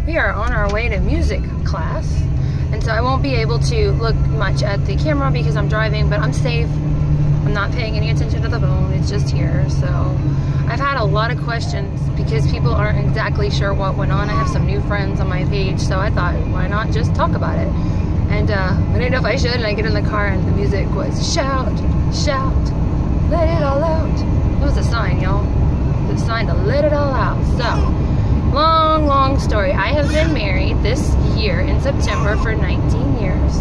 we are on our way to music class, and so I won't be able to look much at the camera because I'm driving, but I'm safe. I'm not paying any attention to the phone, it's just here. So I've had a lot of questions because people aren't exactly sure what went on. I have some new friends on my page, so I thought, why not just talk about it? And I didn't know if I should, and I get in the car and the music was shout, shout, let it all out. It was a sign, y'all. The sign to let it all out. So long story. I have been married this year in September for 19 years.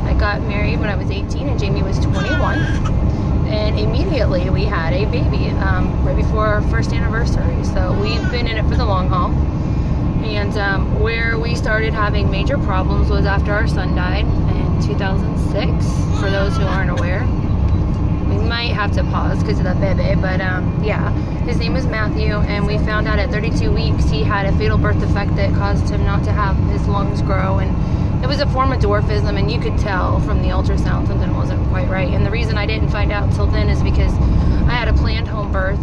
I got married when I was 18 and Jamie was 21. And immediately we had a baby right before our first anniversary. So we've been in it for the long haul. And where we started having major problems was after our son died in 2006, for those who aren't aware. We might have to pause because of the baby, but yeah, his name was Matthew, and we found out at 32 weeks he had a fatal birth defect that caused him not to have his lungs grow, and it was a form of dwarfism, and you could tell from the ultrasound something wasn't quite right. And the reason I didn't find out till then is because I had a planned home birth,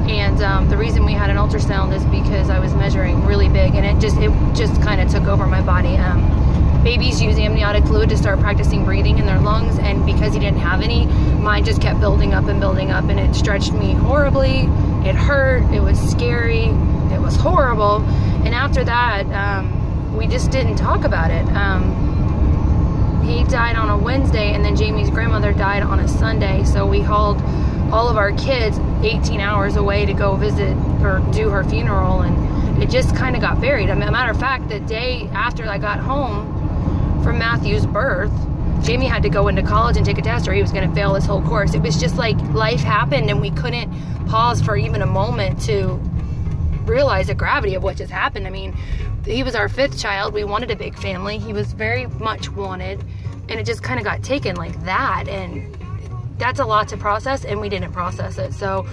and the reason we had an ultrasound is because I was measuring really big, and it just kind of took over my body. Babies use amniotic fluid to start practicing breathing in their lungs, and because he didn't have any, mine just kept building up, and it stretched me horribly. It hurt, it was scary, it was horrible. And after that, we just didn't talk about it. He died on a Wednesday, and then Jamie's grandmother died on a Sunday, so we hauled all of our kids 18 hours away to go visit or do her funeral, and it just kind of got buried. I mean, a matter of fact, the day after I got home from Matthew's birth, Jamie had to go into college and take a test or he was going to fail this whole course. It was just like life happened, and we couldn't pause for even a moment to realize the gravity of what just happened. I mean, he was our 5th child. We wanted a big family. He was very much wanted, and it just kind of got taken like that, and that's a lot to process, and we didn't process it. So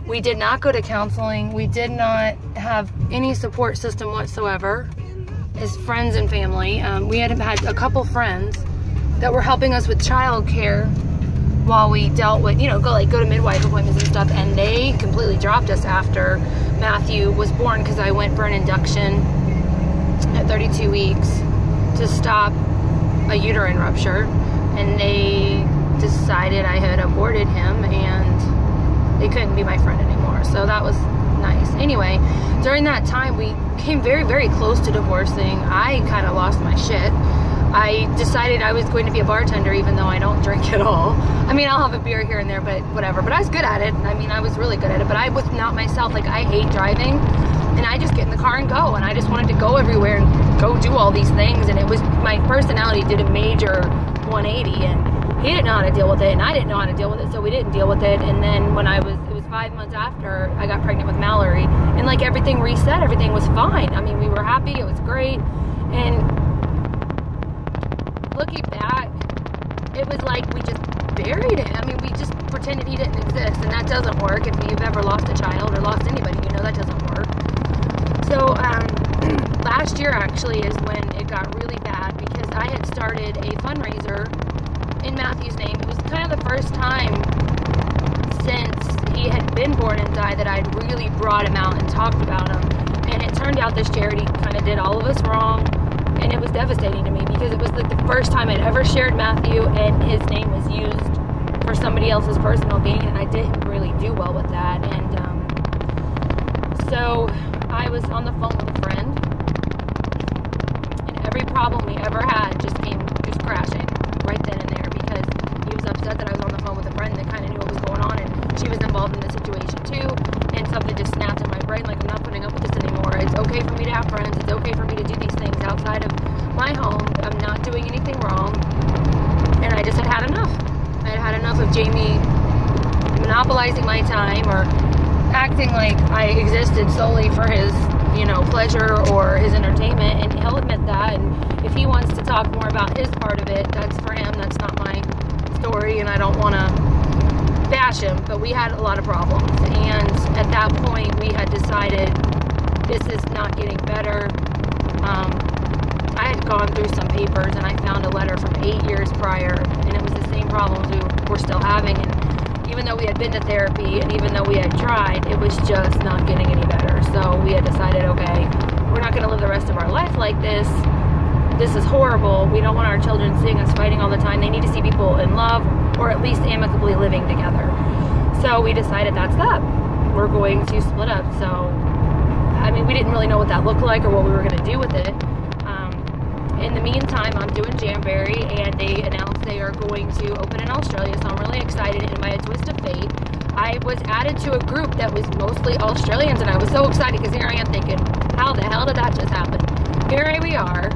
we did not go to counseling. We did not have any support system whatsoever as friends and family. We had a couple friends that were helping us with childcare while we dealt with, you know, go to midwife appointments and stuff, and they completely dropped us after Matthew was born, because I went for an induction at 32 weeks to stop a uterine rupture, and they decided I had aborted him, and they couldn't be my friend anymore. So that was nice. Anyway, during that time we came very close to divorcing. I kind of lost my shit. I decided I was going to be a bartender, even though I don't drink at all. I mean, I'll have a beer here and there, but whatever. But I was good at it. I mean, I was really good at it, but I was not myself. Like, I hate driving, and I just get in the car and go, and I just wanted to go everywhere and go do all these things, and it was, my personality did a major 180, and he didn't know how to deal with it, and I didn't know how to deal with it, so we didn't deal with it. And then when it was 5 months after I got pregnant with Mallory, and like everything reset, everything was fine. I mean, we were happy, it was great, and looking back, it was like we just buried it. I mean, we just pretended he didn't exist, and that doesn't work. If you've ever lost a child or lost anybody, you know that doesn't work. So last year actually is when it got really bad, because I had started a fundraiser in Matthew's name. It was kind of the first time since he had been born and died that I'd really brought him out and talked about him. And it turned out this charity kind of did all of us wrong, and it was devastating to me, because it was like the first time I'd ever shared Matthew, and his name was used for somebody else's personal gain, and I didn't really do well with that. And so I was on the phone with a friend, and every problem we ever had just came crashing right then and there, because he was upset that I was on the phone with a friend that kind of knew what was going on, and she was involved in the situation too, and something just snapped in my brain, like, I'm not putting up with this anymore. It's okay for me to have friends. It's okay for me to do these things outside of my home. I'm not doing anything wrong. And I just had enough. I had enough of Jamie monopolizing my time, or acting like I existed solely for his, you know, pleasure or his entertainment, and he'll admit that. And if he wants to talk more about his part of it, that's for him. That's not my story, and I don't want to bash him, but we had a lot of problems. And at that point, we had decided this is not getting better. I had gone through some papers, and I found a letter from 8 years prior, and it was the same problems we were still having. And even though we had been to therapy, and even though we had tried, it was just not getting any better. So we had decided, okay, we're not going to live the rest of our life like this. This is horrible. We don't want our children seeing us fighting all the time. They need to see people in love, or at least amicably living together. So we decided that's that. We're going to split up. So, I mean, we didn't really know what that looked like or what we were going to do with it. In the meantime, I'm doing Jamberry, and they announced they are going to open in Australia, so I'm really excited. And by a twist of fate, I was added to a group that was mostly Australians, and I was so excited because here I am thinking, how the hell did that just happen? Here we are,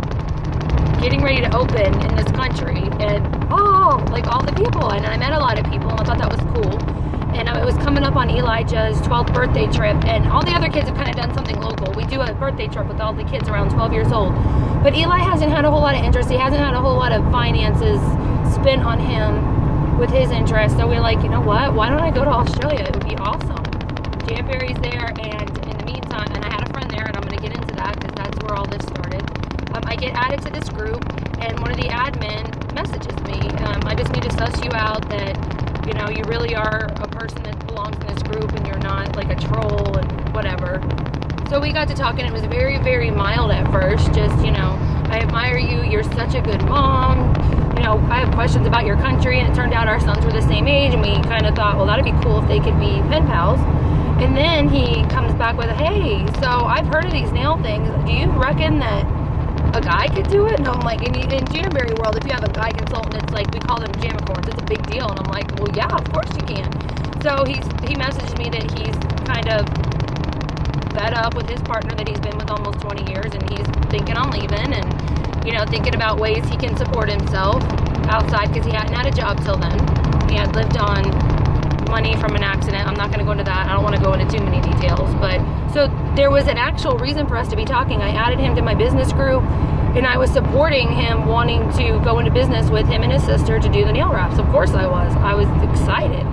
getting ready to open in this country, and oh, like all the people, and I met a lot of people, and I thought that was cool. And it was coming up on Elijah's 12th birthday trip, and all the other kids have kind of done something local. We do a birthday trip with all the kids around 12 years old. But Eli hasn't had a whole lot of interest. He hasn't had a whole lot of finances spent on him with his interest. So we're like, you know what? Why don't I go to Australia? It would be awesome. Jamberry's there, and in the meantime, and I had a friend there, and I'm going to get into that because that's where all this started. I get added to this group, and one of the admin messages me. I just need to suss you out that, you know, you really are a person that belongs in this group and you're not like a troll and whatever. So we got to talking. It was very, very mild at first. Just, you know, I admire you. You're such a good mom. You know, I have questions about your country. And it turned out our sons were the same age. And we kind of thought, well, that'd be cool if they could be pen pals. And then he comes back with, hey, so I've heard of these nail things. Do you reckon that a guy could do it? And I'm like, in Jamberry world, if you have a guy consultant, it's like, we call them jamicorns. It's a big deal. And I'm like, well, yeah, of course you can. So he messaged me that he's kind of fed up with his partner that he's been with almost 20 years, and he's thinking on leaving, and, you know, thinking about ways he can support himself outside, because he hadn't had a job till then. He had lived on money from an accident. I'm not going to go into that. I don't want to go into too many details, but so there was an actual reason for us to be talking. I added him to my business group, and I was supporting him wanting to go into business with him and his sister to do the nail wraps. Of course I was excited.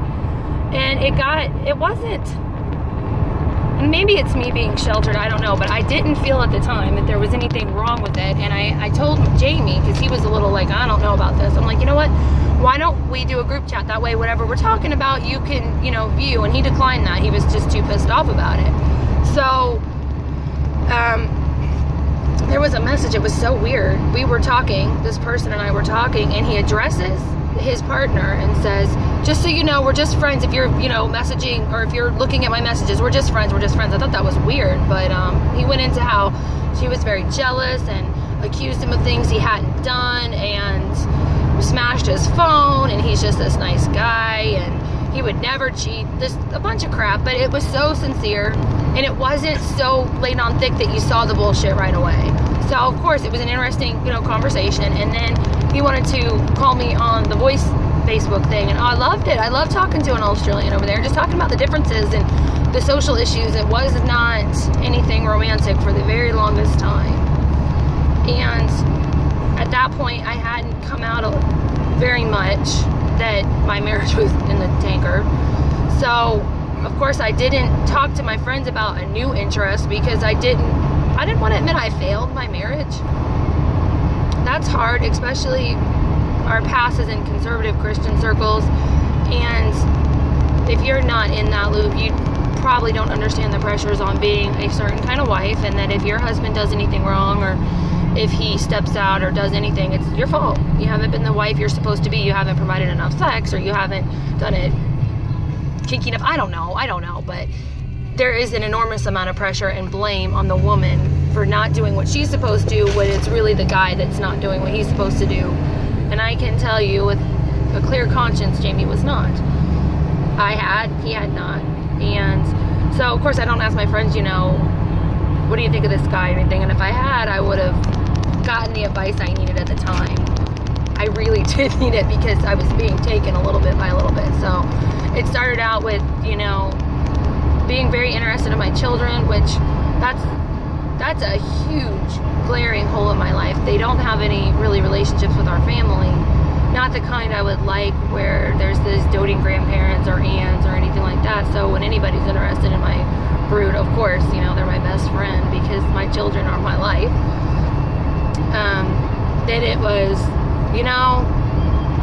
And it wasn't, and maybe it's me being sheltered, I don't know, but I didn't feel at the time that there was anything wrong with it. And I told Jamie, because he was a little like, I don't know about this. I'm like, you know what? Why don't we do a group chat? That way, whatever we're talking about, you can, you know, view. And he declined that. He was just too pissed off about it. So, there was a message. It was so weird. We were talking, this person and I were talking, and he addresses his partner and says, just so you know, we're just friends. If you're, you know, messaging, or if you're looking at my messages, we're just friends. We're just friends. I thought that was weird, but he went into how she was very jealous and accused him of things he hadn't done, and smashed his phone, and he's just this nice guy, and he would never cheat. Just a bunch of crap, but it was so sincere, and it wasn't so laid on thick that you saw the bullshit right away. So of course it was an interesting, you know, conversation. And then he wanted to call me on the voice Facebook thing, and I loved it. I loved talking to an Australian over there, just talking about the differences and the social issues. It was not anything romantic for the very longest time. And at that point, I hadn't come out very much that my marriage was in the tanker. So, of course, I didn't talk to my friends about a new interest, because I didn't want to admit I failed my marriage. That's hard, especially our past is in conservative Christian circles. And if you're not in that loop, you probably don't understand the pressures on being a certain kind of wife, and that if your husband does anything wrong, or if he steps out or does anything, it's your fault. You haven't been the wife you're supposed to be. You haven't provided enough sex, or you haven't done it kinky enough. I don't know, but there is an enormous amount of pressure and blame on the woman for not doing what she's supposed to, when it's really the guy that's not doing what he's supposed to do. And I can tell you with a clear conscience, Jamie was not. He had not. And so, of course, I don't ask my friends, you know, what do you think of this guy or anything? And if I had, I would have gotten the advice I needed at the time. I really did need it, because I was being taken a little bit by a little bit. So it started out with, you know, being very interested in my children, which that's a huge glaring hole in my life. They don't have any really relationships with our family. Not the kind I would like, where there's this doting grandparents or aunts or anything like that. So when anybody's interested in my brood, of course, you know, they're my best friend, because my children are my life. Then it was, you know,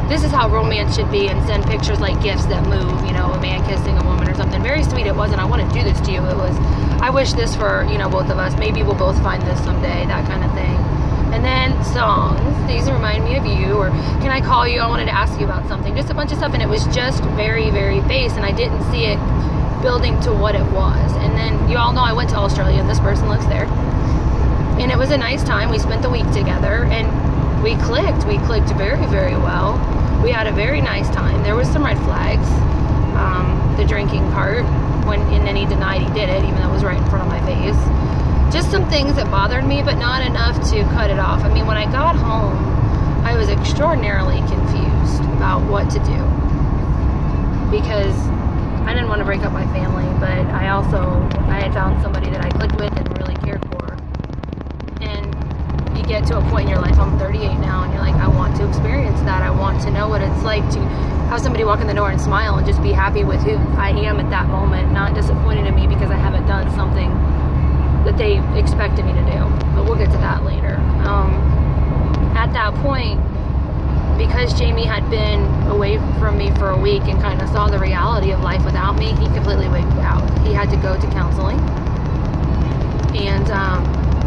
this is how romance should be, and send pictures like gifts that move, you know, a man kissing a woman or something very sweet. It wasn't, I want to do this to you. It was, I wish this for, you know, both of us. Maybe we'll both find this someday, that kind of thing. And then songs, these remind me of you, or can I call you? I wanted to ask you about something. Just a bunch of stuff, and it was just very, very base, and I didn't see it building to what it was. And then you all know I went to Australia, and this person lives there. And it was a nice time. We spent the week together, and we clicked. We clicked very, very well. We had a very nice time. There was some red flags. The drinking part, and then he denied he did it, even though it was right in front of my face. Just some things that bothered me, but not enough to cut it off. I mean, when I got home, I was extraordinarily confused about what to do, because I didn't want to break up my family, but I had found somebody that I clicked with and really cared for. And you get to a point in your life, I'm 38 now, and you're like, I want to experience that. I want to know what it's like to have somebody walk in the door and smile and just be happy with who I am at that moment, not disappointed in me because I haven't done something that they expected me to do. But we'll get to that later. At that point, because Jamie had been away from me for a week and kind of saw the reality of life without me, he completely wiped me out. He had to go to counseling, and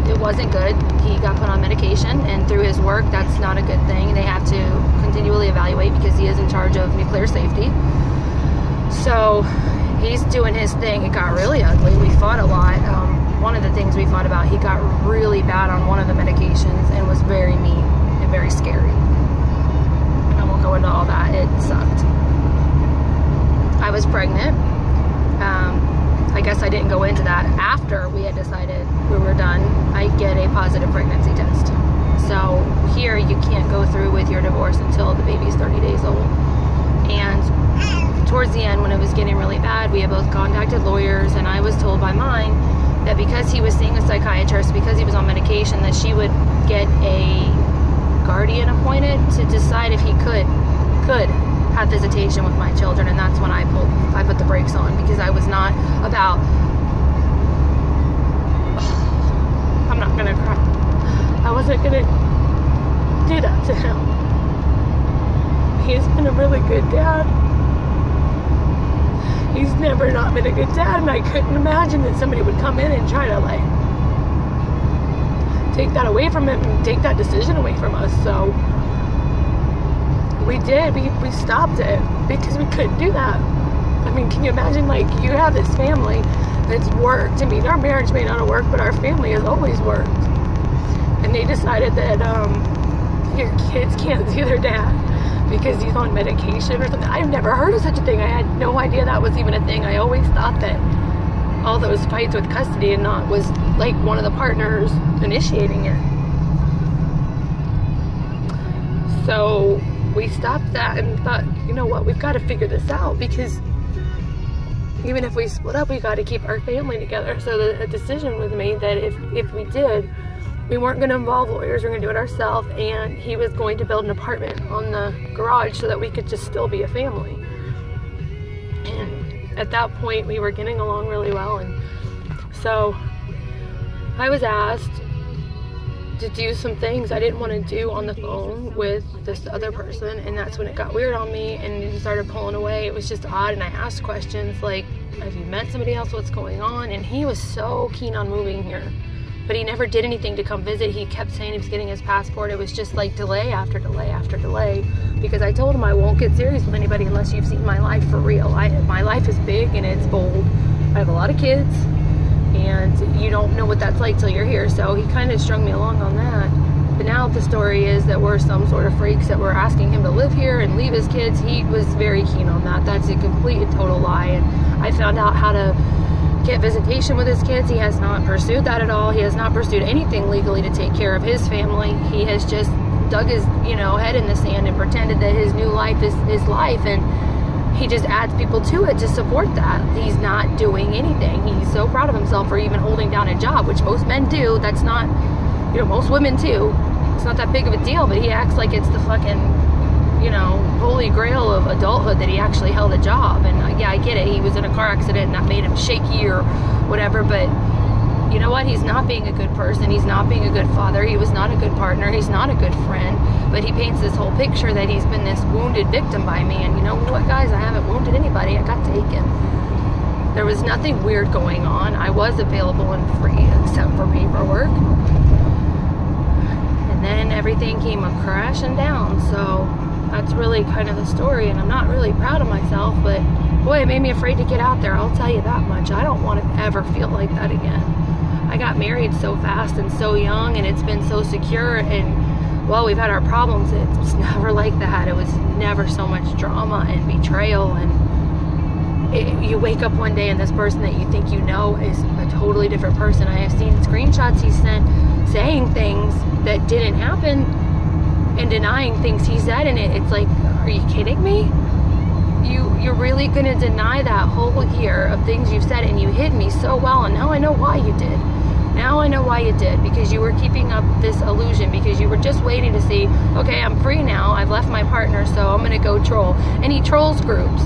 it wasn't good. He got put on medication, and through his work, that's not a good thing. They have to continually evaluate because he is in charge of nuclear safety. So he's doing his thing. It got really ugly. We fought a lot. One of the things we fought about, he got really bad on one of the medications and was very mean and very scary. I won't go into all that. It sucked. I was pregnant. I guess I didn't go into that. After we had decided we were done, I get a positive pregnancy test. So here you can't go through with your divorce until the baby's 30 days old. And towards the end, when it was getting really bad, we had both contacted lawyers, and I was told by mine that because he was seeing a psychiatrist, because he was on medication, that she would get a guardian appointed to decide if he could have visitation with my children. And that's when I put the brakes on, because I was not about, I'm not gonna cry, I wasn't gonna do that to him. He's been a really good dad. He's never not been a good dad, and I couldn't imagine that somebody would come in and try to like take that away from him and take that decision away from us. So we did. We stopped it because we couldn't do that. I mean, can you imagine, like, you have this family that's worked. I mean, our marriage may not have worked, but our family has always worked. And they decided that your kids can't see their dad because he's on medication or something. I've never heard of such a thing. I had no idea that was even a thing. I always thought that all those fights with custody and not was like one of the partners initiating it. So we stopped that and thought, you know what, we've got to figure this out, because even if we split up, we got to keep our family together. So a decision was made that if we did, we weren't going to involve lawyers, we were going to do it ourselves, and he was going to build an apartment on the garage so that we could just still be a family. And at that point, we were getting along really well, and so I was asked to do some things I didn't want to do on the phone with this other person, and that's when it got weird on me, and he started pulling away. It was just odd, and I asked questions like, have you met somebody else, what's going on? And he was so keen on moving here, but he never did anything to come visit. He kept saying he was getting his passport. It was just like delay after delay after delay, because I told him I won't get serious with anybody unless you've seen my life for real. My life is big and it's bold. I have a lot of kids, and you don't know what that's like till you're here. So he kind of strung me along on that. But now the story is that we're some sort of freaks that were asking him to live here and leave his kids. He was very keen on that. That's a complete and total lie. And I found out how to get visitation with his kids. He has not pursued that at all. He has not pursued anything legally to take care of his family. He has just dug his, head in the sand and pretended that his new life is his life, and he just adds people to it to support that. He's not doing anything. He's so proud of himself for even holding down a job, which most men do. That's not, most women too. It's not that big of a deal, but he acts like it's the fucking, holy grail of adulthood that he actually held a job. And yeah, I get it. He was in a car accident and that made him shaky or whatever, but you know what? He's not being a good person. He's not being a good father. He was not a good partner. He's not a good friend. But he paints this whole picture that he's been this wounded victim by me. And you know what, guys? I haven't wounded anybody. I got taken. There was nothing weird going on. I was available and free except for paperwork. And then everything came crashing down. So that's really kind of the story, and I'm not really proud of myself, but boy, it made me afraid to get out there. I'll tell you that much. I don't want to ever feel like that again. I got married so fast and so young, and it's been so secure, and well, we've had our problems. It's never like that. It was never so much drama and betrayal, and you wake up one day and this person that you think you know is a totally different person. I have seen screenshots he sent saying things that didn't happen and denying things he said, and it's like, are you kidding me? You're really gonna deny that whole year of things you've said, and you hid me so well, and now I know why you did. Now I know why you did, because you were keeping up this illusion, because you were just waiting to see, okay, I'm free now, I've left my partner, so I'm gonna go troll. And he trolls groups,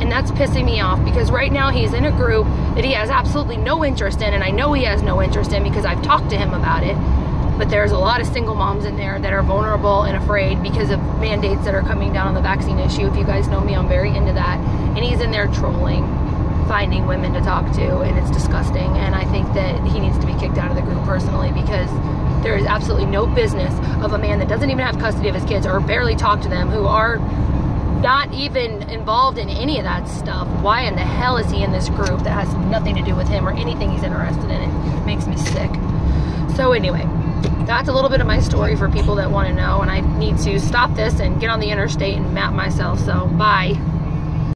and that's pissing me off, because right now he's in a group that he has absolutely no interest in, and I know he has no interest in because I've talked to him about it. But there's a lot of single moms in there that are vulnerable and afraid because of mandates that are coming down on the vaccine issue. If you guys know me, I'm very into that. And he's in there trolling, finding women to talk to, and it's disgusting. And I think that he needs to be kicked out of the group personally, because there is absolutely no business of a man that doesn't even have custody of his kids or barely talk to them, who are not even involved in any of that stuff. Why in the hell is he in this group that has nothing to do with him or anything he's interested in? It makes me sick. So anyway, that's a little bit of my story for people that want to know, and I need to stop this and get on the interstate and map myself. So bye.